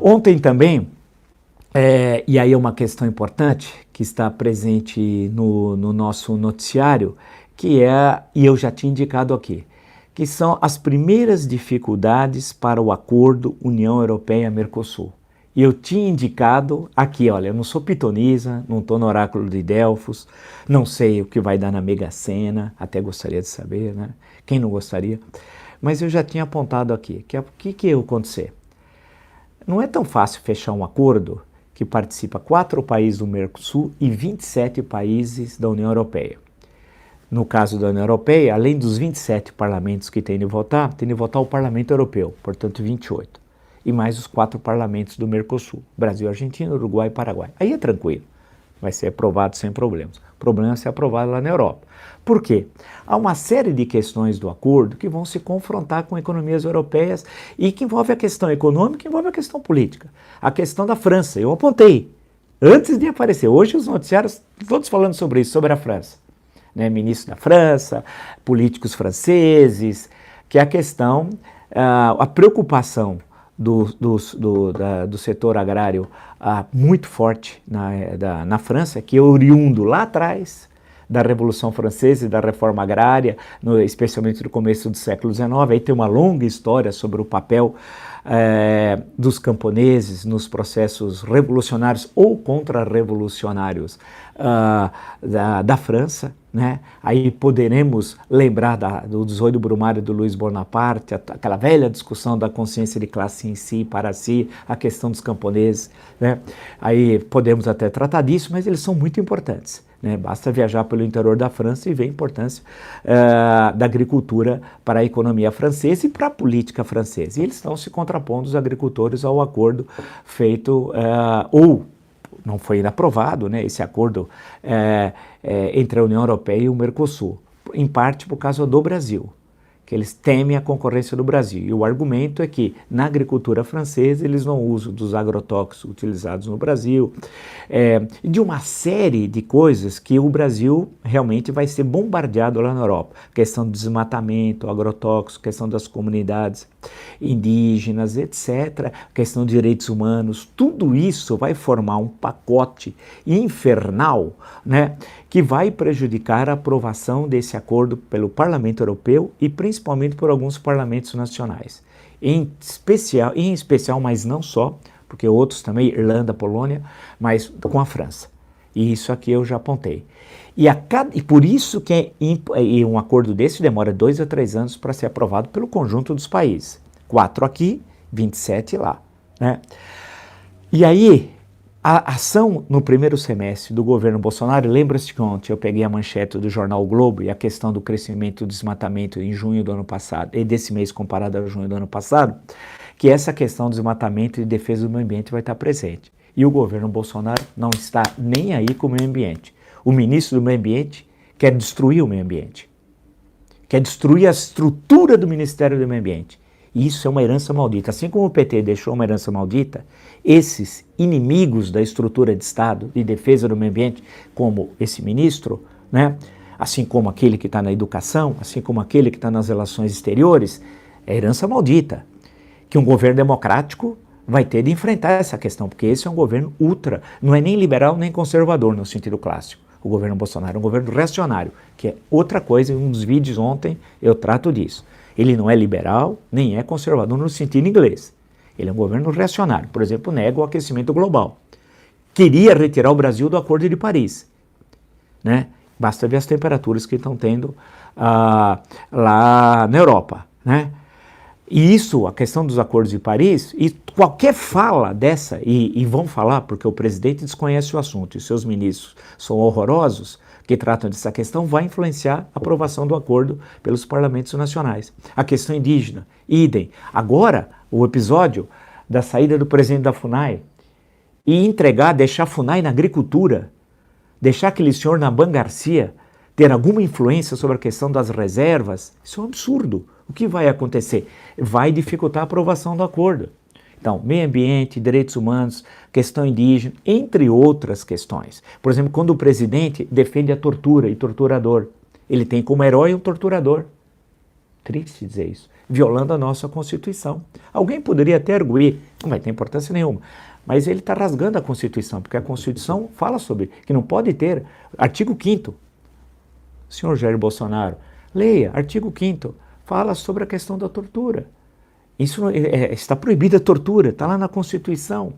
Ontem também, e aí é uma questão importante que está presente no nosso noticiário, que e eu já tinha indicado aqui, que são as primeiras dificuldades para o acordo União Europeia-Mercosul. E eu tinha indicado aqui, olha, eu não sou pitonisa, não estou no oráculo de Delfos, não sei o que vai dar na Mega Sena, até gostaria de saber, né? Quem não gostaria? Mas eu já tinha apontado aqui, que o que ia acontecer? Não é tão fácil fechar um acordo que participa 4 países do Mercosul e 27 países da União Europeia. No caso da União Europeia, além dos 27 parlamentos que tem de votar o Parlamento Europeu, portanto 28. E mais os 4 parlamentos do Mercosul, Brasil, Argentina, Uruguai e Paraguai. Aí é tranquilo, vai ser aprovado sem problemas. O problema é ser aprovado lá na Europa. Por quê? Há uma série de questões do acordo que vão se confrontar com economias europeias e que envolve a questão econômica e envolve a questão política. A questão da França, eu apontei, antes de aparecer. Hoje os noticiários, todos falando sobre isso, sobre a França. Né? Ministro da França, políticos franceses, que é a questão, a preocupação do setor agrário muito forte na França, que é oriundo lá atrás da Revolução Francesa e da Reforma Agrária, especialmente no começo do século XIX. Aí tem uma longa história sobre o papel dos camponeses nos processos revolucionários ou contra-revolucionários da França, né? Aí poderemos lembrar do 18 Brumário do Luiz Bonaparte, aquela velha discussão da consciência de classe em si, para si, a questão dos camponeses, né? Aí podemos até tratar disso, mas eles são muito importantes, né? Basta viajar pelo interior da França e ver a importância da agricultura para a economia francesa e para a política francesa. E eles estão se contrapondo, os agricultores, ao acordo feito, ou não foi ainda aprovado, né, esse acordo entre a União Europeia e o Mercosul, em parte por causa do Brasil, que eles temem a concorrência do Brasil. E o argumento é que na agricultura francesa eles não usam dos agrotóxicos utilizados no Brasil, de uma série de coisas que o Brasil realmente vai ser bombardeado lá na Europa. Questão do desmatamento, agrotóxico, questão das comunidades indígenas, etc. Questão de direitos humanos, tudo isso vai formar um pacote infernal, né, que vai prejudicar a aprovação desse acordo pelo Parlamento Europeu e principalmente por alguns parlamentos nacionais. Em especial, mas não só, porque outros também, Irlanda, Polônia, mas com a França. E isso aqui eu já apontei. E por isso que um acordo desse demora 2 a 3 anos para ser aprovado pelo conjunto dos países. 4 aqui, 27 lá, né? E aí, a ação no primeiro semestre do governo Bolsonaro, lembra-se que ontem eu peguei a manchete do jornal O Globo e a questão do crescimento do desmatamento em junho do ano passado, e desse mês comparado a junho do ano passado, que essa questão do desmatamento e defesa do meio ambiente vai estar presente. E o governo Bolsonaro não está nem aí com o meio ambiente. O ministro do meio ambiente quer destruir o meio ambiente, quer destruir a estrutura do Ministério do Meio Ambiente. E isso é uma herança maldita. Assim como o PT deixou uma herança maldita, esses inimigos da estrutura de Estado de defesa do meio ambiente, como esse ministro, né? Assim como aquele que está na educação, assim como aquele que está nas relações exteriores, é herança maldita, que um governo democrático vai ter de enfrentar essa questão, porque esse é um governo ultra, não é nem liberal nem conservador no sentido clássico. O governo Bolsonaro é um governo reacionário, que é outra coisa, em um dos vídeos ontem eu trato disso. Ele não é liberal, nem é conservador no sentido inglês. Ele é um governo reacionário. Por exemplo, nega o aquecimento global. Queria retirar o Brasil do Acordo de Paris, né? Basta ver as temperaturas que estão tendo lá na Europa, né? E isso, a questão dos acordos de Paris, e qualquer fala dessa, e vão falar porque o presidente desconhece o assunto e seus ministros são horrorosos, que tratam dessa questão, vai influenciar a aprovação do acordo pelos parlamentos nacionais. A questão indígena, idem. Agora, o episódio da saída do presidente da FUNAI e deixar a FUNAI na agricultura, deixar aquele senhor Naban Garcia ter alguma influência sobre a questão das reservas, isso é um absurdo. O que vai acontecer? Vai dificultar a aprovação do acordo. Então, meio ambiente, direitos humanos, questão indígena, entre outras questões. Por exemplo, quando o presidente defende a tortura e torturador, ele tem como herói um torturador. triste dizer isso, violando a nossa Constituição. Alguém poderia até arguir, não vai ter importância nenhuma, mas ele está rasgando a Constituição, porque a Constituição fala sobre que não pode ter, artigo 5º, senhor Jair Bolsonaro, leia, artigo 5º, fala sobre a questão da tortura. Isso está proibida a tortura, está lá na Constituição.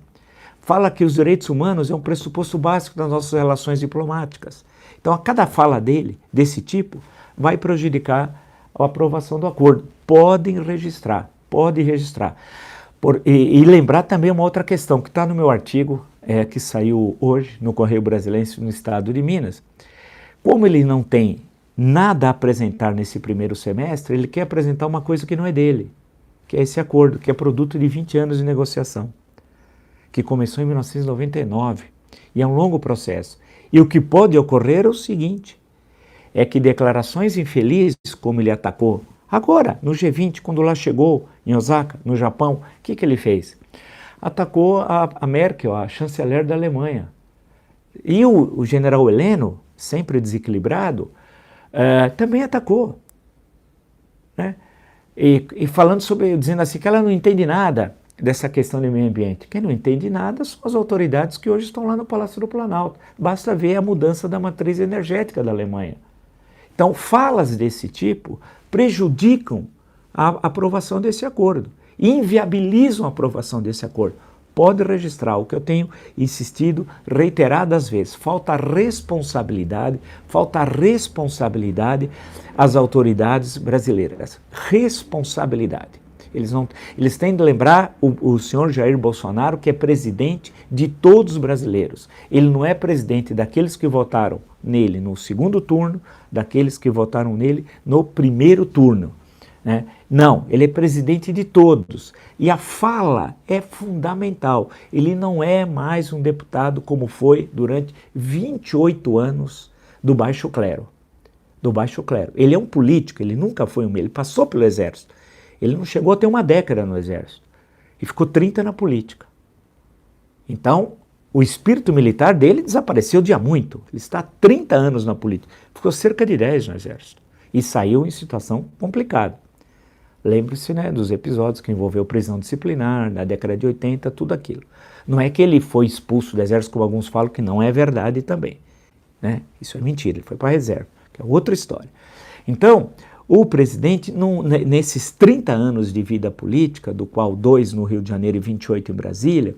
Fala que os direitos humanos é um pressuposto básico das nossas relações diplomáticas. Então, a cada fala dele, desse tipo, vai prejudicar a aprovação do acordo. Podem registrar, pode registrar. E lembrar também uma outra questão, que está no meu artigo, que saiu hoje no Correio Brasiliense, no estado de Minas. Como ele não tem nada a apresentar nesse primeiro semestre, ele quer apresentar uma coisa que não é dele, que é esse acordo, que é produto de 20 anos de negociação, que começou em 1999, e é um longo processo. E o que pode ocorrer é o seguinte, é que declarações infelizes, como ele atacou agora, no G20, quando lá chegou, em Osaka, no Japão, o que ele fez? Atacou a Merkel, a chanceler da Alemanha. E o general Heleno, sempre desequilibrado, também atacou, né? E falando sobre, dizendo assim, que ela não entende nada dessa questão do meio ambiente. Quem não entende nada são as autoridades que hoje estão lá no Palácio do Planalto. Basta ver a mudança da matriz energética da Alemanha. Então, falas desse tipo prejudicam a aprovação desse acordo, inviabilizam a aprovação desse acordo. Pode registrar o que eu tenho insistido reiteradas vezes. Falta responsabilidade às autoridades brasileiras. Responsabilidade. Eles têm de lembrar o senhor Jair Bolsonaro que é presidente de todos os brasileiros. Ele não é presidente daqueles que votaram nele no segundo turno, daqueles que votaram nele no primeiro turno, né? Não, ele é presidente de todos. E a fala é fundamental. Ele não é mais um deputado como foi durante 28 anos do baixo clero. Ele é um político, ele nunca foi ele passou pelo exército. Ele não chegou a ter uma década no exército e ficou 30 na política. Então, o espírito militar dele desapareceu de há muito. Ele está há 30 anos na política, ficou cerca de 10 no exército e saiu em situação complicada. Lembre-se, né, dos episódios que envolveu prisão disciplinar, na década de 80, tudo aquilo. Não é que ele foi expulso do exército, como alguns falam, que não é verdade também, né? Isso é mentira, ele foi para a reserva, que é outra história. Então, o presidente, nesses 30 anos de vida política, do qual 2 no Rio de Janeiro e 28 em Brasília,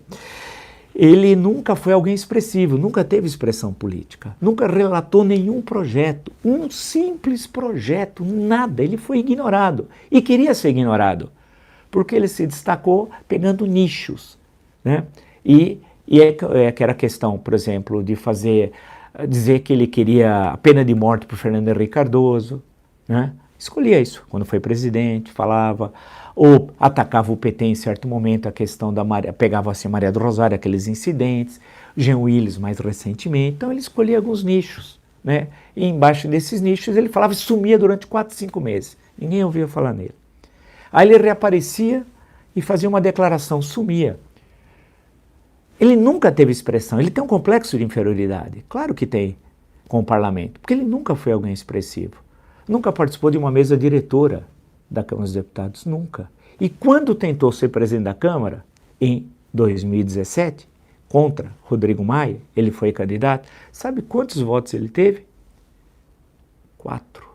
ele nunca foi alguém expressivo, nunca teve expressão política, nunca relatou nenhum projeto, um simples projeto, nada, ele foi ignorado e queria ser ignorado, porque ele se destacou pegando nichos, né? E que era a questão, por exemplo, de dizer que ele queria a pena de morte para o Fernando Henrique Cardoso, né? Escolhia isso quando foi presidente, falava, ou atacava o PT em certo momento, a questão da Maria, pegava assim Maria do Rosário, aqueles incidentes, Jean Willis mais recentemente, então ele escolhia alguns nichos, né? E embaixo desses nichos ele falava e sumia durante 4, 5 meses, ninguém ouvia falar nele. Aí ele reaparecia e fazia uma declaração, sumia. Ele nunca teve expressão, ele tem um complexo de inferioridade, claro que tem, com o parlamento, porque ele nunca foi alguém expressivo. Nunca participou de uma mesa diretora da Câmara dos Deputados, nunca. E quando tentou ser presidente da Câmara, em 2017, contra Rodrigo Maia, ele foi candidato, sabe quantos votos ele teve? 4.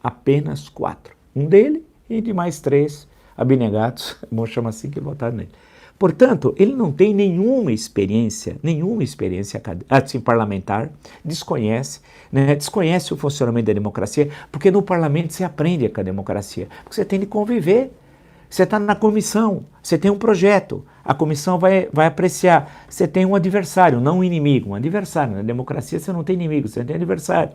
Apenas 4. Um dele e de mais 3 abnegados, vamos chamar assim, que votaram nele. Portanto, ele não tem nenhuma experiência assim, parlamentar, desconhece o funcionamento da democracia, porque no parlamento você aprende com a democracia, porque você tem de conviver, você está na comissão, você tem um projeto, a comissão vai apreciar, você tem um adversário, não um inimigo, um adversário. Na democracia você não tem inimigo, você tem adversário.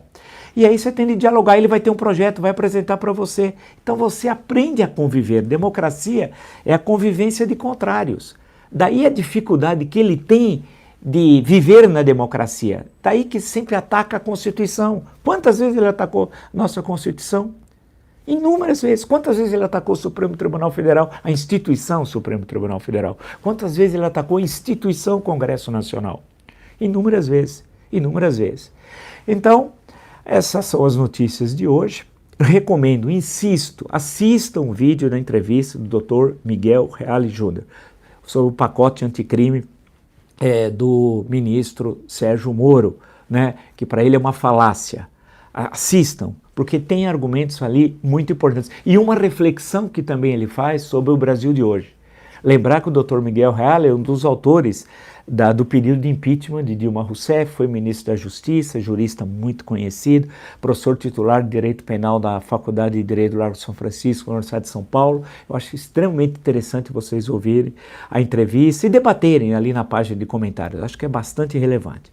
E aí você tem de dialogar, ele vai ter um projeto, vai apresentar para você. Então você aprende a conviver. Democracia é a convivência de contrários. Daí a dificuldade que ele tem de viver na democracia. Daí que sempre ataca a Constituição. Quantas vezes ele atacou nossa Constituição? Inúmeras vezes. Quantas vezes ele atacou o Supremo Tribunal Federal, a instituição Supremo Tribunal Federal? Quantas vezes ele atacou a instituição Congresso Nacional? Inúmeras vezes. Inúmeras vezes. Então, essas são as notícias de hoje. recomendo, insisto, assistam o vídeo da entrevista do Dr. Miguel Reale Júnior sobre o pacote anticrime do ministro Sérgio Moro, né, que para ele é uma falácia. Assistam, porque tem argumentos ali muito importantes. E uma reflexão que também ele faz sobre o Brasil de hoje. Lembrar que o Dr. Miguel Reale é um dos autores do pedido de impeachment de Dilma Rousseff, foi ministro da Justiça, jurista muito conhecido, professor titular de Direito Penal da Faculdade de Direito do Largo de São Francisco, na Universidade de São Paulo. Eu acho extremamente interessante vocês ouvirem a entrevista e debaterem ali na página de comentários. Acho que é bastante relevante.